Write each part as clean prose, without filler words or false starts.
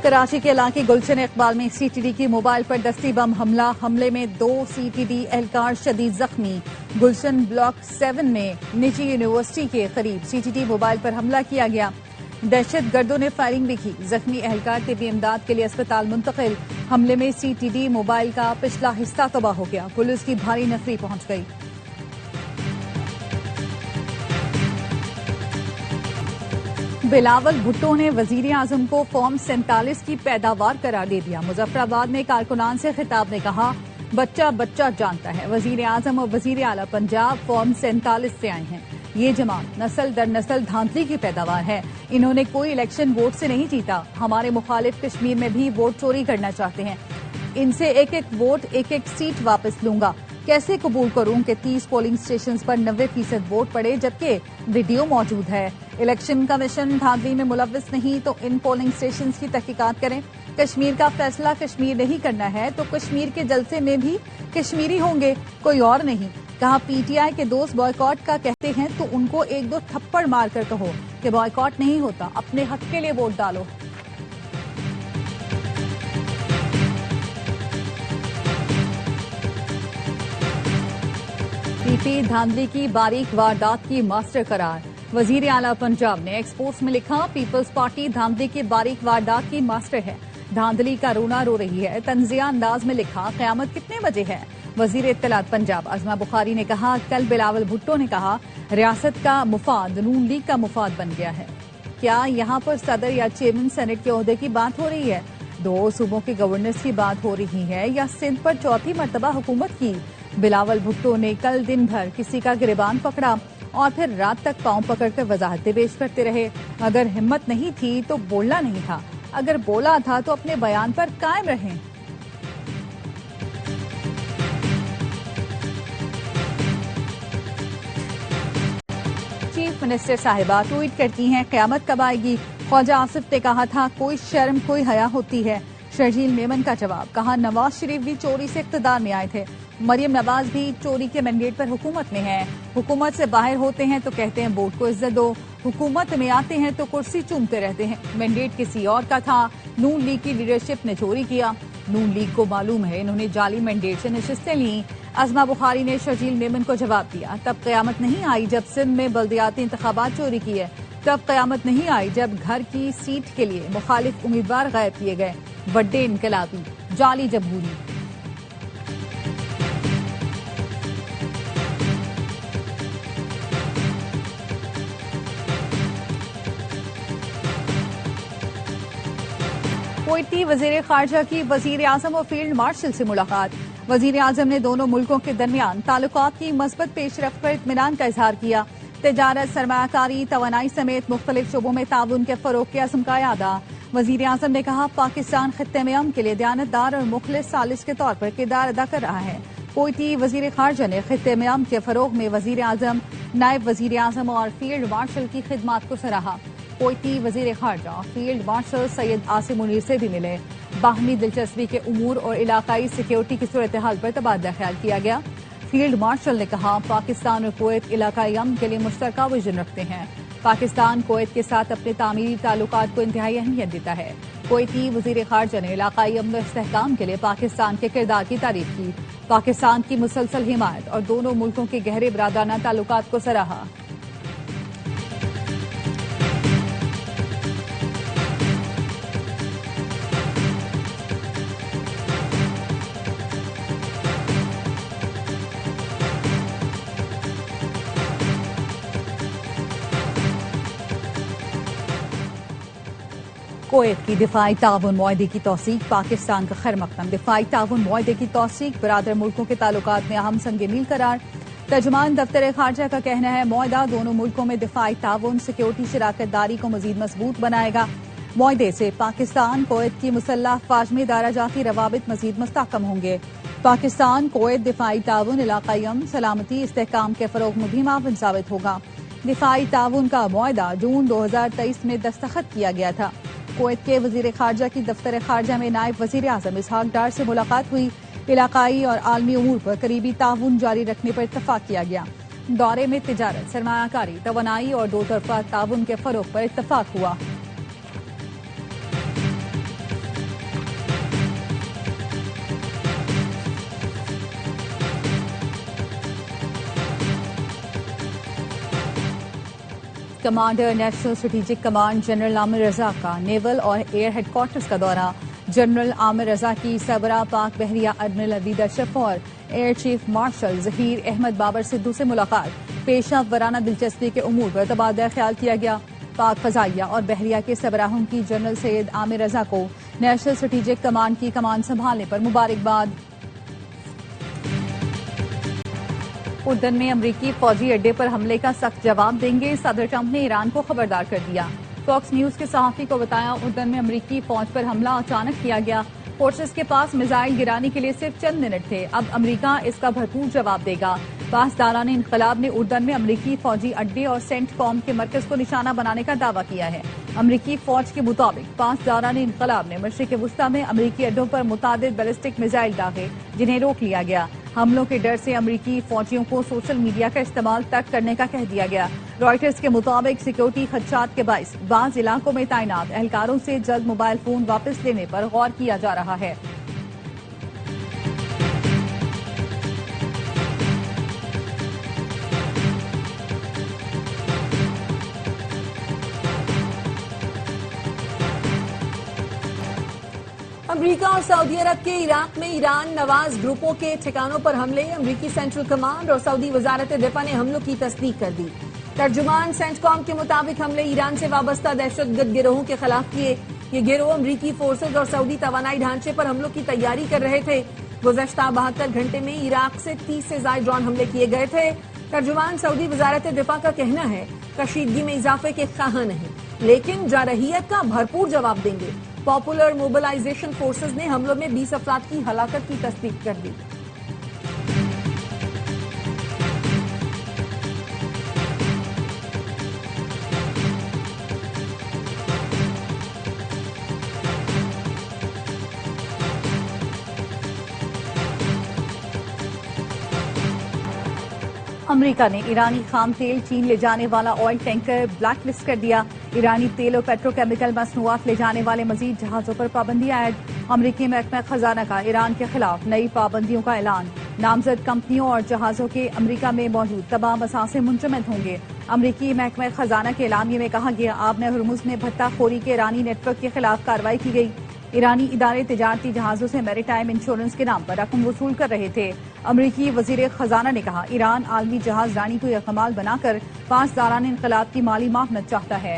कराची के इलाके गुलशन इकबाल में सीटीडी की मोबाइल पर दस्ती बम हमले में 2 सीटीडी एहलकार शदीद जख्मी। गुलशन ब्लॉक 7 में निजी यूनिवर्सिटी के करीब सीटीडी मोबाइल पर हमला किया गया। दहशत गर्दों ने फायरिंग भी की। जख्मी एहलकार तिब्बी इमदाद के लिए अस्पताल मुंतकिल। हमले में सीटीडी मोबाइल का पिछला हिस्सा तबाह हो गया। पुलिस की भारी नफरी पहुंच गई। बिलावल भुट्टो ने वजीर आजम को फॉर्म 47 की पैदावार करार दे दिया। मुजफ्फराबाद में कारकुनान से खिताब ने कहा, बच्चा बच्चा जानता है, वजीर आजम और वजीर आला पंजाब फॉर्म 47 से आए हैं। ये जमात नस्ल दर नस्ल धांधली की पैदावार है। इन्होंने कोई इलेक्शन वोट से नहीं जीता। हमारे मुखालिफ कश्मीर में भी वोट चोरी करना चाहते हैं। इनसे एक एक वोट, एक एक सीट वापस लूंगा। कैसे कबूल करूं कि 30 पोलिंग स्टेशन पर 90% वोट पड़े, जबकि वीडियो मौजूद है। इलेक्शन कमीशन धांधली में मुलव्विस नहीं तो इन पोलिंग स्टेशन की तहकीकात करें। कश्मीर का फैसला कश्मीर नहीं करना है तो कश्मीर के जलसे में भी कश्मीरी होंगे, कोई और नहीं। कहा, पीटीआई के दोस्त बॉयकॉट का कहते हैं तो उनको एक दो थप्पड़ मारकर कहो कि बॉयकॉट नहीं होता, अपने हक के लिए वोट डालो। पीपी धांधली की बारीक वारदात की मास्टर करार। वजीर आला पंजाब ने एक्सपोर्ट्स में लिखा, पीपल्स पार्टी धांधली की बारीक वारदात की मास्टर है। धांधली का रोना रो रही है। तंजिया अंदाज में लिखा, कयामत कितने बजे है। वजीर इत्तलात पंजाब अजमा बुखारी ने कहा, कल बिलावल भुट्टो ने कहा, रियासत का मुफाद नून लीग का मुफाद बन गया है। क्या यहाँ पर सदर या चेयरमैन सेनेट के ओहदे की बात हो रही है, 2 सूबों के गवर्नर्स की बात हो रही है, या सिंध पर चौथी मर्तबा हुकूमत की। बिलावल भुट्टो ने कल दिन भर किसी का गिरबान पकड़ा और फिर रात तक पांव पकड़कर वजाहतें पेश करते रहे। अगर हिम्मत नहीं थी तो बोलना नहीं था, अगर बोला था तो अपने बयान पर कायम रहें। चीफ मिनिस्टर साहिबा ट्वीट करती हैं, कयामत कब आएगी। ख्वाजा आसिफ ने कहा था, कोई शर्म कोई हया होती है। शर्जील मेमन का जवाब, कहा, नवाज शरीफ भी चोरी से इख्तिदार में आए थे। मरियम नवाज भी चोरी के मैंडेट पर हुकूमत में है। हुकूमत से बाहर होते हैं तो कहते हैं वोट को इज्जत दो, हुकूमत में आते हैं तो कुर्सी चूमते रहते हैं। मैंडेट किसी और का था। नून लीग की लीडरशिप ने चोरी किया। नून लीग को मालूम है इन्होंने जाली मैंडेट से नशिस्तें ली। अजमा बुखारी ने शर्जील मेमन को जवाब दिया, तब कयामत नहीं आई जब सिंध में बल्दियाती इंतखाबात चोरी किए। तब कयामत नहीं आई जब घर की सीट के लिए मुखालिफ उम्मीदवार गायब किए गए। बड्डे इनकलाबी, जाली जमहूरी। कुवैती वजीर खारजा की वजीर आजम और फील्ड मार्शल से मुलाकात। वजीर आजम ने दोनों मुल्कों के दरमियान ताल्लुकात की मस्बत पेशरफ्त पर इत्मीनान का इजहार किया। तिजारत, सरमायाकारी, तवानाई समेत मुख्तलिफ शोबों में ताउन के फरोग के अज़्म का यादा। वजीर आजम ने कहा, पाकिस्तान खित्ते में अमन के लिए दयानतदार और मुखलिस सालिस के तौर पर किरदार अदा कर रहा है। कुवैती वजीर खारजा ने खित्ते में अमन के फरोग में वजीर आजम, नायब वजीर आजम और फील्ड मार्शल की खिदमात को सराहा। कुवैती वजीर खारजा फील्ड मार्शल सैयद आसिम मुनीर से भी मिले। बाहमी दिलचस्पी के उमूर और इलाकाई सिक्योरिटी की सूरत हाल पर तबादला ख्याल किया गया। फील्ड मार्शल ने कहा, पाकिस्तान और कुवैत इलाकाई अमन के लिए मुश्तरका विजन रखते हैं। पाकिस्तान कुवैत के साथ अपने तामीरी ताल्लुकात को इंतहाई अहमियत देता है। कुवैती वजीर खारजा ने इलाकाई अमन और इस्तेहकाम के लिए पाकिस्तान के किरदार की तारीफ की। पाकिस्तान की मुसलसल हिमायत और दोनों मुल्कों के गहरे बरादराना ताल्लुकात को सराहा। कुवैत की दिफाई ताउन मुआहदे की तौसीक, पाकिस्तान का खैर मकदम। दिफाई ताउन मुआहदे की तौसीक, बरादर मुल्कों के ताल्लुकात में अहम संग मील करार। तर्जुमान दफ्तर खारजा का कहना है, मुआहदा दोनों मुल्कों में दिफाई ताउन, सिक्योरिटी शराकत दारी को मजीद मजबूत बनाएगा। मुआहदे से पाकिस्तान कुवैत की मुसल्लह अफवाज में दायरा जाती रवाबित मजीद मुस्तहकम होंगे। पाकिस्तान कुवैत दिफाई ताउन, इलाकाई अमन, सलामती, इस्तेहकाम के फरोग में भी मावन साबित होगा। दिफाई ताउन का मुआहदा जून 2023 में दस्तखत किया गया था। कुवैत के वजीर खारजा की दफ्तर खारजा में नायब वजीर आजम इसहाक डार से मुलाकात हुई। इलाकाई और आलमी उमूर पर करीबी ताउन जारी रखने पर इत्तफाक किया गया। दौरे में तिजारत, सरमायाकारी, तवानाई और दो तरफा ताउन के फरोग पर इत्तफाक हुआ। Commander national strategic command general Amir Raza का नेवल और एयर हेडक्वार्टर्स का दौरा। जनरल आमिर रजा की सरबराह पाक बहरिया एडमिरल अवीद अशरफ और air chief marshal Zaheer Ahmed Babar Sidhu से मुलाकात। पेशा वराना दिलचस्पी के उमूर पर तबादला ख्याल किया गया। पाक फजाइया और बहरिया के सरबराहों की जनरल सैयद आमिर रजा को नेशनल स्ट्रेटेजिक कमांड की कमान संभालने पर मुबारकबाद। उर्दन में अमरीकी फौजी अड्डे पर हमले का सख्त जवाब देंगे, सदर ट्रंप ने ईरान को खबरदार कर दिया। फॉक्स न्यूज के सहाफी को बताया, उर्दन में अमरीकी फौज पर हमला अचानक किया गया। फोर्सेस के पास मिसाइल गिराने के लिए सिर्फ चंद मिनट थे। अब अमरीका इसका भरपूर जवाब देगा। पासदारान इनकलाब ने उर्दन में अमरीकी फौजी अड्डे और सेंटकॉम के मरकज को निशाना बनाने का दावा किया है। अमरीकी फौज के मुताबिक पासदारान इनकलाब ने मशरिक वुस्ता में अमरीकी अड्डों पर मुतादिद बैलिस्टिक मिसाइल दागे, जिन्हें रोक लिया गया। हमलों के डर से अमरीकी फौजियों को सोशल मीडिया का इस्तेमाल तक करने का कह दिया गया। रॉयटर्स के मुताबिक सिक्योरिटी खदशात के बाइस बाज इलाकों में तैनात एहलकारों से जल्द मोबाइल फोन वापस लेने पर गौर किया जा रहा है। अमेरिका और सऊदी अरब के इराक में ईरान नवाज ग्रुपों के ठिकानों पर हमले। अमेरिकी सेंट्रल कमांड और सऊदी वजारत दिफा ने हमलों की तस्दीक कर दी। तर्जुमान सेंटकॉम के मुताबिक हमले ईरान से वाबस्ता दहशतगर्द गिरोहों के खिलाफ किए। ये गिरोह अमरीकी फोर्सेज और सऊदी तवानाई ढांचे पर हमलों की तैयारी कर रहे थे। गुज़श्ता 72 घंटे में इराक से 30 से ज्यादा ड्रोन हमले किए गए थे। तर्जुमान सऊदी वजारत दिफा का कहना है, कशीदगी में इजाफे के ख्वाह नहीं, लेकिन जारहियत का भरपूर जवाब देंगे। पॉपुलर मोबिलाइजेशन फोर्सेज ने हमलों में 20 अफराद की हलाकत की तस्दीक कर दी। अमेरिका ने ईरानी खाम तेल चीन ले जाने वाला ऑयल टैंकर ब्लैक लिस्ट कर दिया। ईरानी तेल और पेट्रोकेमिकल मसनूआत ले जाने वाले मजीद जहाजों पर पाबंदियां ऐड। अमरीकी महकमा खजाना का ईरान के खिलाफ नई पाबंदियों का ऐलान। नामजद कंपनियों और जहाजों के अमरीका में मौजूद तमाम असासे मुंजमद होंगे। अमरीकी महकमा खजाना के एलामिये में कहा गया, आबने हुर्मुज में भत्ताखोरी के ईरानी नेटवर्क के खिलाफ कार्रवाई की गई। ईरानी इदारे तिजारती जहाजों से मैरीटाइम इंश्योरेंस के नाम पर रकम वसूल कर रहे थे। अमरीकी वजीर खजाना ने कहा, ईरान आलमी जहाज रानी को यकमाल बनाकर पासदारान इनकलाब की माली मामनत चाहता है।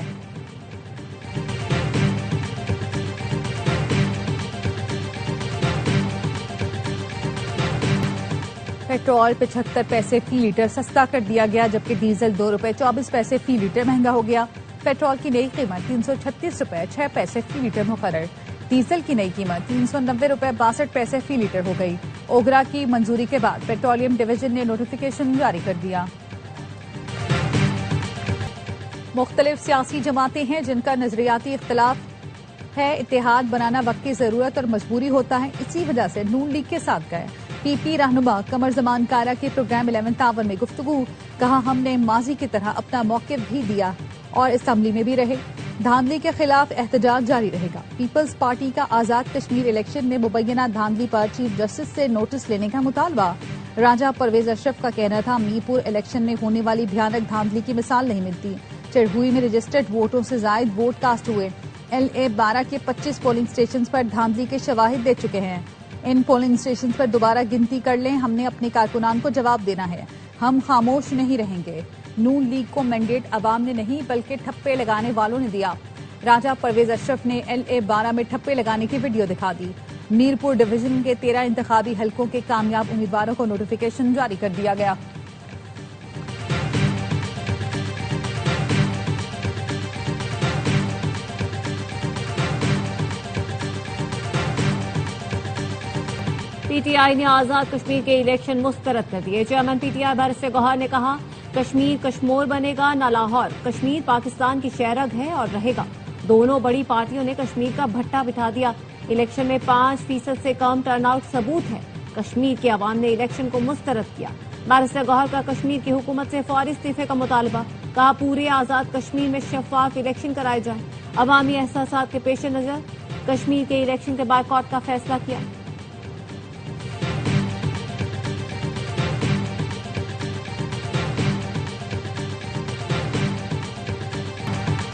पेट्रोल 75 पैसे फी लीटर सस्ता कर दिया गया, जबकि डीजल 2 रुपए 24 पैसे फी लीटर महंगा हो गया। पेट्रोल की नई कीमत 336 रुपए 6 पैसे फी लीटर मुकर्रर। डीजल की नई कीमत 390 रुपए 62 पैसे फी लीटर हो गई। ओगरा की मंजूरी के बाद पेट्रोलियम डिवीजन ने नोटिफिकेशन जारी कर दिया। मुख्तलिफ सियासी जमातें हैं जिनका नजरियाती इख्तलाफ है। इत्तेहाद बनाना वक्त की जरूरत और मजबूरी होता है, इसी वजह से नून लीग के साथ गए। पीपी रहनुमा कमर जमान कारा के प्रोग्राम 11 आवर में गुफ्तगू, कहा हमने माजी की तरह अपना मौक़िफ़ भी दिया और असम्बली में भी रहे। धांधली के खिलाफ एहतजाज जारी रहेगा। पीपल्स पार्टी का आजाद कश्मीर इलेक्शन में मुबैना धांधली पर चीफ जस्टिस से नोटिस लेने का मुतालबा। राजा परवेज अशरफ का कहना था, मीरपुर इलेक्शन में होने वाली भयानक धांधली की मिसाल नहीं मिलती। चिड़हुई में रजिस्टर्ड वोटों से जायद वोट कास्ट हुए। LA 12 के 25 पोलिंग स्टेशन पर धांधली के शवाहिद दे चुके हैं। इन पोलिंग स्टेशन पर दोबारा गिनती कर लें, हमने अपने कारकुनान को जवाब देना है, हम खामोश नहीं रहेंगे। नून लीग को मैंडेट अवाम ने नहीं बल्कि ठप्पे लगाने वालों ने दिया। राजा परवेज अशरफ ने LA 12 में ठप्पे लगाने की वीडियो दिखा दी। मीरपुर डिवीजन के 13 इंतखाबी हलकों के कामयाब उम्मीदवारों को नोटिफिकेशन जारी कर दिया गया। PTI ने आजाद कश्मीर के इलेक्शन मुस्तरद कर दिए। चेयरमैन PTI बैरिस्टर गौहर ने कहा, कश्मीर कश्मोर बनेगा न लाहौर। कश्मीर पाकिस्तान की शहरग है और रहेगा। दोनों बड़ी पार्टियों ने कश्मीर का भट्टा बिठा दिया। इलेक्शन में 5% से कम टर्नआउट सबूत है। कश्मीर के अवाम ने इलेक्शन को मुस्तरद किया। बैरिस्टर गौहर का कश्मीर की हुकूमत से फौरी इस्तीफे का मुतालबा। कहा, पूरे आजाद कश्मीर में शफाफ इलेक्शन कराए जाए। अवामी एहसासात के पेश नजर कश्मीर के इलेक्शन के बायकॉट का फैसला किया।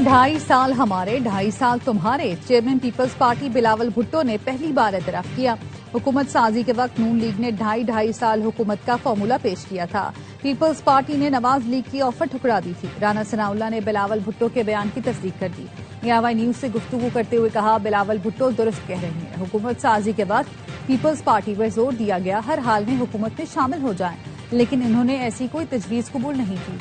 ढाई साल हमारे 2.5 साल तुम्हारे। Chairman people's party Bilawal Bhutto ने पहली बार एतराफ किया। हुकूमत साजी के वक्त नून लीग ने 2.5 साल हुकूमत का फॉर्मूला पेश किया था। पीपल्स पार्टी ने नवाज लीग की ऑफर ठुकरा दी थी। राना सनाउल्ला ने बिलावल भुट्टो के बयान की तस्दीक कर दी। AIY न्यूज से गुफ्तगू करते हुए कहा, बिलावल भुट्टो दुरुस्त कह रहे हैं। हुकूमत साजी के वक्त पीपल्स पार्टी पर जोर दिया गया हर हाल में हुकूमत में शामिल हो जाए, लेकिन इन्होंने ऐसी कोई तजवीज कबूल नहीं की।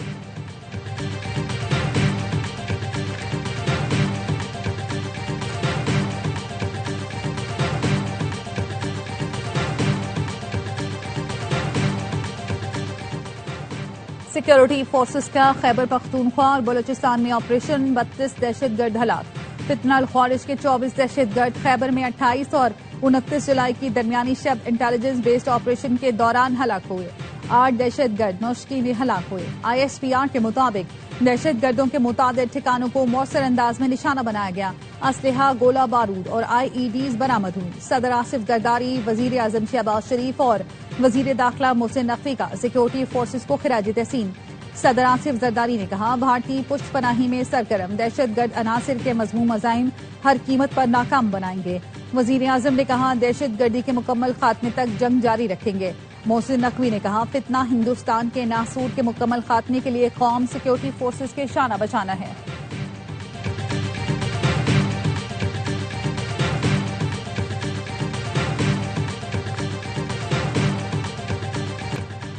सिक्योरिटी फोर्सेस का खैबर पख्तूनख्वा और बलूचिस्तान में ऑपरेशन। 32 दहशतगर्द हलाक। फितनल ख्वारिश के 24 दहशतगर्द। खैबर में 28 और 29 जुलाई की दरमियानी शब इंटेलिजेंस बेस्ड ऑपरेशन के दौरान हलाक हुए। 8 दहशतगर्द नौशकी में हलाक हुए। ISPR के मुताबिक दहशतगर्दों के मुताबिक ठिकानों को मौसर अंदाज में निशाना बनाया गया। असलहा, गोला बारूद और IEDs बरामद हुई। सदर आसिफ जरदारी, वजीर आजम शहबाज शरीफ और वजीर दाखिला मोहसिन नकवी का सिक्योरिटी फोर्सेस को खिराज तहसीन। सदर आसिफ जरदारी ने कहा, भारतीय पुष्ट पनाही में सरगर्म दहशतगर्द अनासिर के मजमूम अजाइम हर कीमत पर नाकाम बनाएंगे। वजीर आजम ने कहा, दहशतगर्दी के मुकम्मल खात्मे तक जंग जारी रखेंगे। मोहसिन नकवी ने कहा, फितना हिंदुस्तान के नासूर के मुकम्मल खात्मे के लिए कौम सिक्योरिटी फोर्सेस के शाना बचाना है।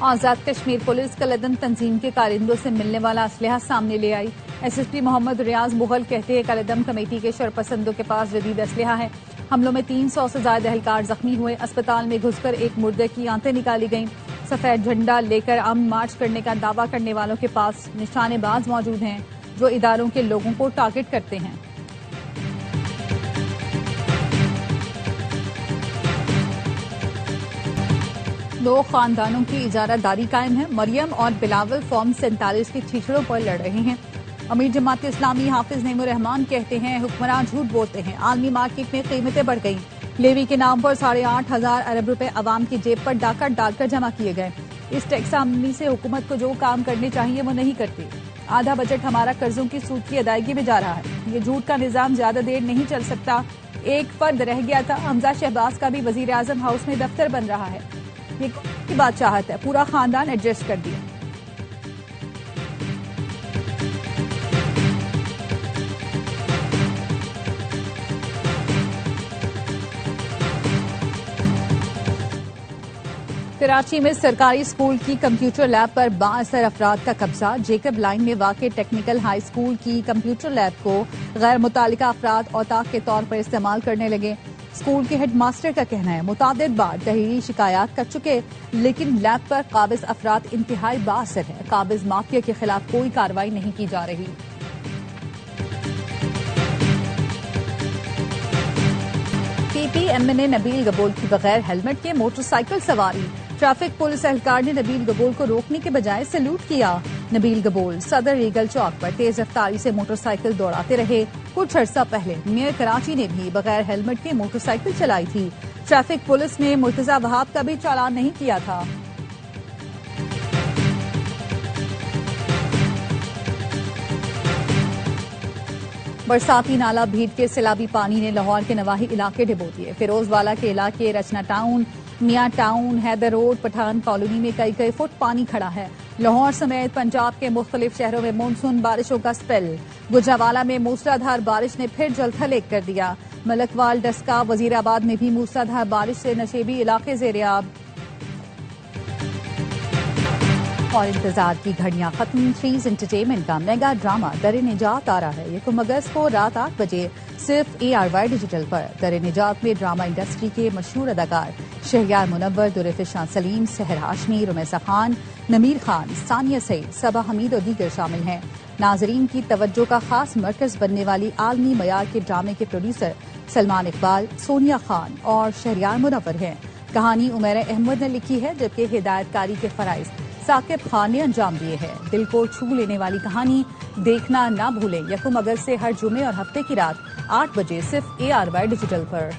आजाद कश्मीर पुलिस कलदम तंजीम के कारिंदों से मिलने वाला असलहा सामने ले आई। SSP मोहम्मद रियाज मुगल कहते हैं, कलदम कमेटी के शरपसंदों के पास जदीद असलहा है। हमलों में 300 से ज्यादा एहलकार जख्मी हुए। अस्पताल में घुसकर एक मुर्दे की आंतें निकाली गईं। सफेद झंडा लेकर अमन मार्च करने का दावा करने वालों के पास निशानेबाज मौजूद हैं जो इदारों के लोगों को टारगेट करते हैं। दो खानदानों की इजारादारी कायम है। मरियम और बिलावल फॉर्म 47 की छीछड़ों पर लड़ रहे हैं। अमीर जमात इस्लामी हाफिज नईमुर रहमान कहते हैं, हुक्मरान झूठ बोलते हैं। आलमी मार्केट में कीमतें बढ़ गईं। लेवी के नाम पर 8,500 अरब रुपए अवाम की जेब पर डाका डालकर जमा किए गए। इस टैक्स आमदनी से हुकूमत को जो काम करने चाहिए वो नहीं करती। आधा बजट हमारा कर्जों की सूद की अदायगी में जा रहा है। ये झूठ का निजाम ज्यादा देर नहीं चल सकता। एक फर्द रह गया था। हमजा शहबाज का भी वजीर आजम हाउस में दफ्तर बन रहा है। ये की बात चाहत है, पूरा खानदान एडजस्ट कर दिया। कराची में सरकारी स्कूल की कंप्यूटर लैब पर बाअसर अफराद का कब्जा। जेकब लाइन में वाक़ टेक्निकल हाई स्कूल की कंप्यूटर लैब को गैर मुतालिका अफराद औताक के तौर पर इस्तेमाल करने लगे। स्कूल के हेडमास्टर का कहना है, मुतादिद बार तहरीरी शिकायत कर चुके, लेकिन लैब पर काबिज अफराद इंतहाई बाअसर है। काबिज माफिया के खिलाफ कोई कार्रवाई नहीं की जा रही। PPM ने नबील गबोल की बगैर हेलमेट के मोटरसाइकिल सवारी। ट्रैफिक पुलिस एहलकार ने नबील गबोल को रोकने के बजाय सैल्यूट किया। नबील गबोल सदर रीगल चौक पर तेज रफ्तारी से मोटरसाइकिल दौड़ाते रहे। कुछ अर्सा पहले मेयर कराची ने भी बगैर हेलमेट के मोटरसाइकिल चलाई थी। ट्रैफिक पुलिस ने मुर्तजा वहाब का भी चालान नहीं किया था। बरसाती नाला भीड़ के सैलाबी पानी ने लाहौर के नवाही इलाके डुबो दिए। फिरोजवाला के इलाके Rachna town, Mian town, Haider road, Pathan colony में कई फुट पानी खड़ा है। लाहौर समेत पंजाब के मुख्तलिफ शहरों में मानसून बारिशों का स्पेल। गुजरावाला में मूसलाधार बारिश ने फिर जलथल एक कर दिया। मलकवाल, डस्का, वजीराबाद में भी मूसलाधार बारिश से नशेबी इलाके ज़ेर-ए-आब। और इंतजार की घड़ियां खत्म। 3 एंटरटेनमेंट का मेगा ड्रामा दर-ए-निजात आ रहा है। 1 अगस्त को रात 8 बजे सिर्फ ARY डिजिटल पर। दर-ए-निजात में ड्रामा इंडस्ट्री के मशहूर अदाकार शहरयार मुनव्वर, दुरफिशान सलीम, सहर हाशमी, रुमैसा खान, नमीर खान, सानिया सईद, सबा हमीद और दीगर शामिल हैं। नाजरीन की तवज्जो का खास मरकज बनने वाली आलमी मयार के ड्रामे के प्रोड्यूसर सलमान इकबाल, सोनिया खान और शहरयार मुनव्वर हैं। कहानी उमैर अहमद ने लिखी है, जबकि हिदायतकारी के फराइज साकिब खान ने अंजाम दिए हैं। दिल को छू लेने वाली कहानी देखना ना भूलें। 1 अगस्त से हर जुमे और हफ्ते की रात 8 बजे सिर्फ ARY डिजिटल पर।